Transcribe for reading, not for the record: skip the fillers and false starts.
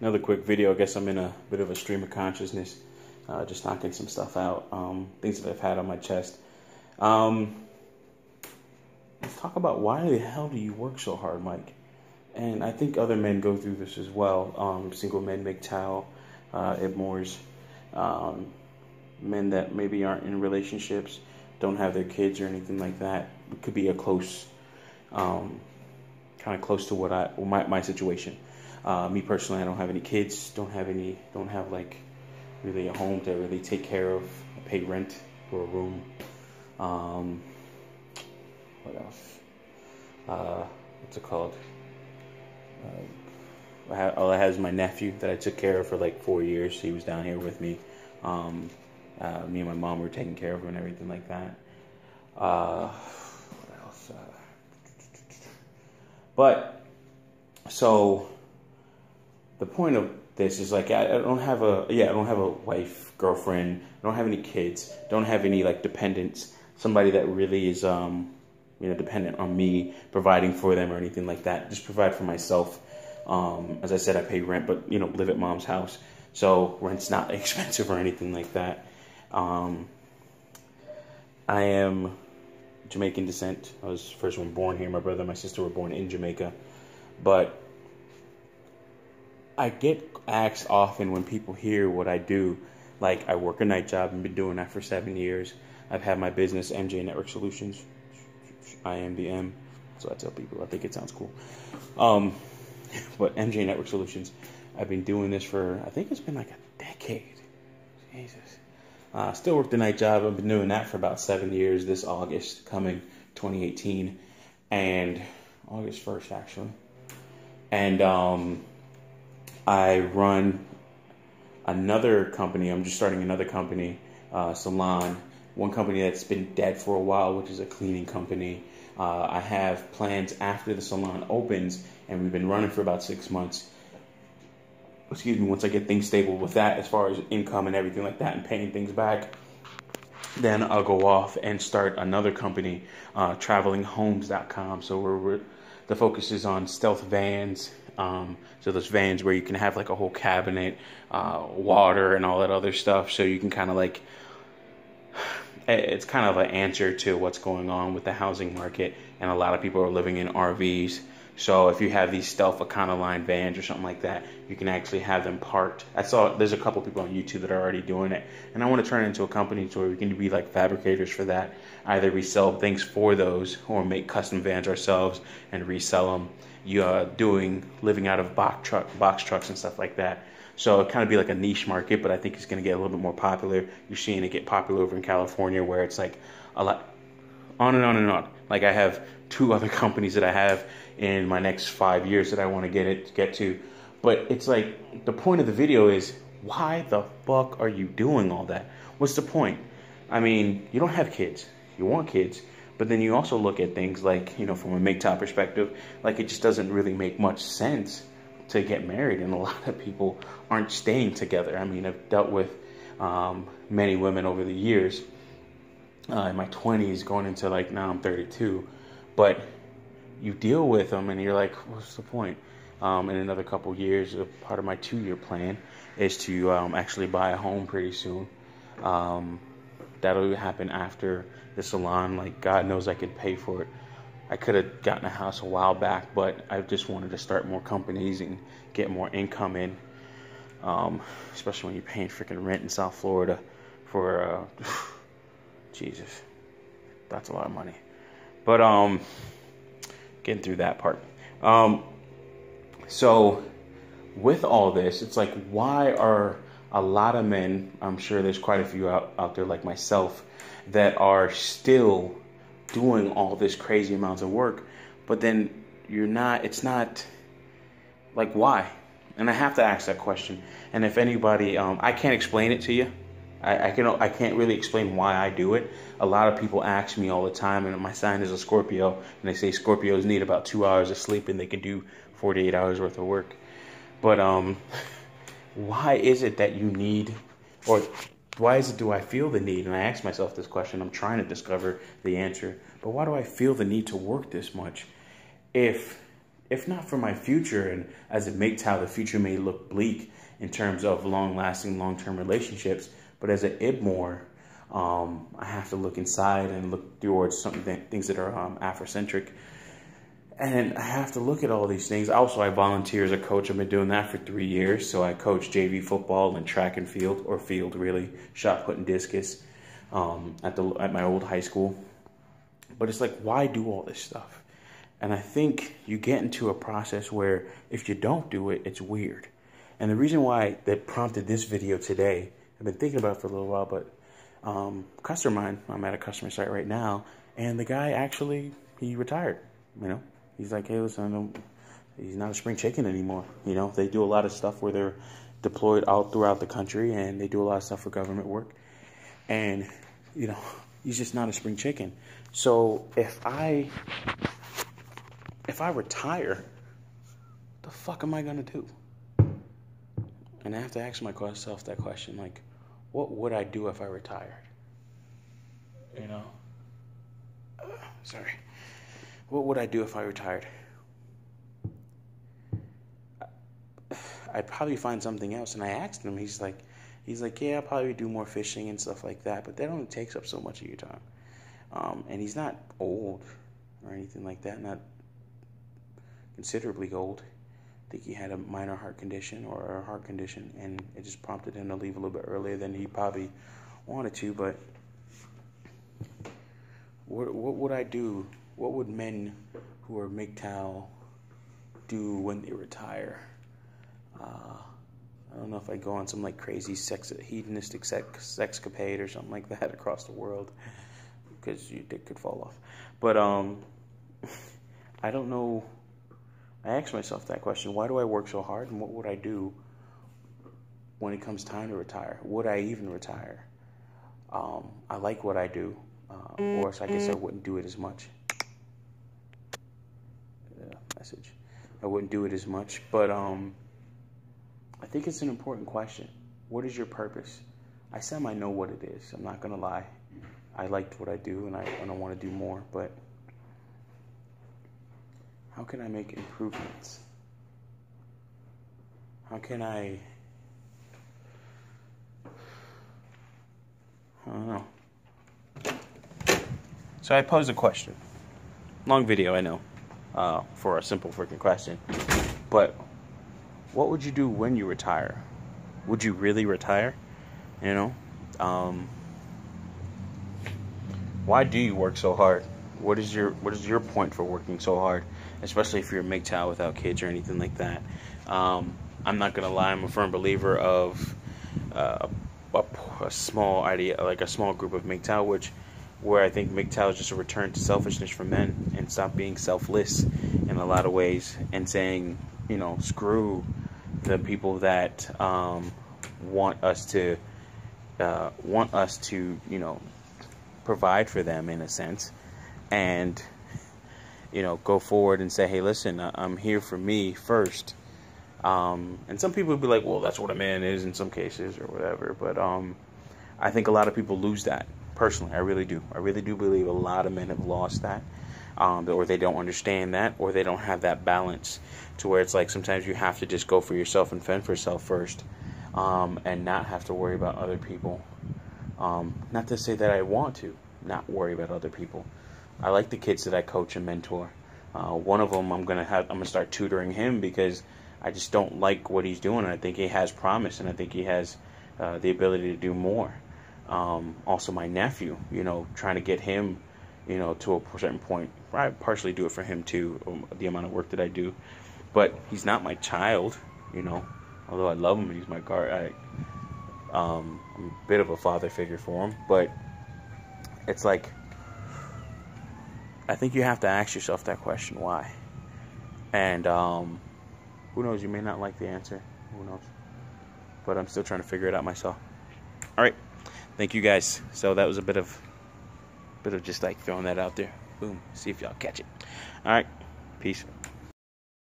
Another quick video. I guess I'm in a bit of a stream of consciousness, just knocking some stuff out, things that I've had on my chest. Let's talk about why the hell do you work so hard, Mike? And I think other men go through this as well. Single men make towel, Ibmores, men that maybe aren't in relationships, don't have their kids or anything like that. It could be a close, kind of close to what my situation. Me personally, I don't have any kids, don't have like really a home to really take care of. I pay rent for a room. What else? What's it called? All I have is my nephew that I took care of for like 4 years. He was down here with me. Me and my mom were taking care of him and everything like that. What else? But so the point of this is like I don't have a wife, girlfriend. I don't have any kids. Don't have any like dependents. Somebody that really is dependent on me providing for them or anything like that. Just provide for myself. As I said, I pay rent, but live at mom's house, so rent's not expensive or anything like that. I am Jamaican descent. I was the first one born here. My brother and my sister were born in Jamaica, but I get asked often when people hear what I do, like I work a night job and been doing that for 7 years. I've had my business, MJ Network Solutions. I am the M. So I tell people, I think it sounds cool. But MJ Network Solutions, I've been doing this for, I think it's been like a decade. Jesus. Still work the night job. I've been doing that for about 7 years. This August coming, 2018. And August 1st, actually. And I run another company. I'm just starting another company, salon. One company that's been dead for a while, which is a cleaning company. I have plans after the salon opens, and we've been running for about 6 months. Excuse me, once I get things stable with that, as far as income and everything like that, and paying things back, then I'll go off and start another company, travelinghomes.com. So the focus is on stealth vans. So those vans where you can have like a whole cabinet, water and all that other stuff. So you can kind of like, it's kind of an answer to what's going on with the housing market. And a lot of people are living in RVs. So if you have these stealth Econoline vans or something like that, you can actually have them parked. I saw there's a couple people on YouTube that are already doing it. And I want to turn it into a company to where we can be like fabricators for that. Either we sell things for those or make custom vans ourselves and resell them. Living out of box trucks and stuff like that. So it kind of be like a niche market, but I think it's going to get a little bit more popular. You're seeing it get popular over in California, where it's like a lot, on and on and on. Like I have 2 other companies that I have in my next 5 years that I want to get to. But it's like, the point of the video is, why the fuck are you doing all that? What's the point? I mean, you don't have kids. You want kids. But then you also look at things like, from a MGTOW perspective, like it just doesn't really make much sense to get married. And a lot of people aren't staying together. I mean, I've dealt with many women over the years, in my 20s, going into like, now I'm 32. But you deal with them and you're like, what's the point? In another couple years, a part of my 2-year plan is to actually buy a home pretty soon. That'll happen after the salon. Like, God knows I could pay for it. I could have gotten a house a while back, but I just wanted to start more companies and get more income in. Especially when you're paying freaking rent in South Florida for, Jesus, that's a lot of money. But, getting through that part. So with all this, it's like, why are a lot of men, I'm sure there's quite a few out there like myself, that are still doing all this crazy amounts of work, but then it's not, like, why? And I have to ask that question. And if anybody, I can't explain it to you. I can't really explain why I do it. A lot of people ask me all the time, and my sign is a Scorpio, and they say Scorpios need about 2 hours of sleep and they can do 48 hours worth of work. But why is it that you need, or why is it do I feel the need? And I ask myself this question. I'm trying to discover the answer. But why do I feel the need to work this much? If if not for my future, and as a MGTOW, the future may look bleak in terms of long-lasting, long-term relationships, but as an IBMOR, I have to look inside and look towards things that are Afrocentric. And I have to look at all these things. Also, I volunteer as a coach. I've been doing that for 3 years. So I coach JV football and track and field, or field really, shot put and discus at my old high school. But it's like, why do all this stuff? And I think you get into a process where if you don't do it, it's weird. And the reason why that prompted this video today, I've been thinking about it for a little while, but customer of mine, I'm at a customer site right now, and the guy actually, he retired, you know. He's like, hey, listen, he's not a spring chicken anymore. You know, they do a lot of stuff where they're deployed out throughout the country, and they do a lot of stuff for government work. And, you know, he's just not a spring chicken. So if I retire, the fuck am I going to do? And I have to ask myself that question, like, what would I do if I retired? You know? Sorry. What would I do if I retired? I'd probably find something else. And I asked him, he's like, yeah, I'll probably do more fishing and stuff like that, but that only takes up so much of your time. And he's not old or anything like that, not considerably old. I think he had a minor heart condition or a heart condition, and it just prompted him to leave a little bit earlier than he probably wanted to. But what would I do? What would men who are MGTOW do when they retire? I don't know if I go on some like crazy hedonistic sexcapade or something like that across the world, because your dick could fall off. But I don't know. I ask myself that question: why do I work so hard, and what would I do when it comes time to retire? Would I even retire? I like what I do, or I guess I wouldn't do it as much. Message. I wouldn't do it as much, but I think it's an important question. What is your purpose? I know what it is. I'm not gonna lie. I liked what I do, and I want to do more, but how can I make improvements? How can I don't know. So I posed a question. Long video, I know, for a simple freaking question. But what would you do when you retire? Would you really retire? You know? Why do you work so hard? What is your point for working so hard? Especially if you're a MGTOW without kids or anything like that. I'm not gonna lie, I'm a firm believer of a small idea, like a small group of MGTOW, where I think MGTOW is just a return to selfishness for men and stop being selfless in a lot of ways, and saying, you know, screw the people that want us to you know, provide for them in a sense, and you know, go forward and say, hey, listen, I'm here for me first. And some people would be like, well, that's what a man is in some cases or whatever. But I think a lot of people lose that. Personally, I really do. I really do believe a lot of men have lost that, or they don't understand that, or they don't have that balance to where it's like sometimes you have to just go for yourself and fend for yourself first, and not have to worry about other people. Not to say that I want to not worry about other people. I like the kids that I coach and mentor. One of them, I'm gonna start tutoring him because I just don't like what he's doing. I think he has promise, and I think he has the ability to do more. Also, my nephew, you know, trying to get him, you know, to a certain point. I partially do it for him too, the amount of work that I do. But he's not my child, you know. Although I love him and he's my guard, I'm a bit of a father figure for him. But it's like, I think you have to ask yourself that question, why? And who knows, you may not like the answer. Who knows? But I'm still trying to figure it out myself. All right. Thank you guys. So that was a bit of just like throwing that out there. Boom. See if y'all catch it. All right. Peace.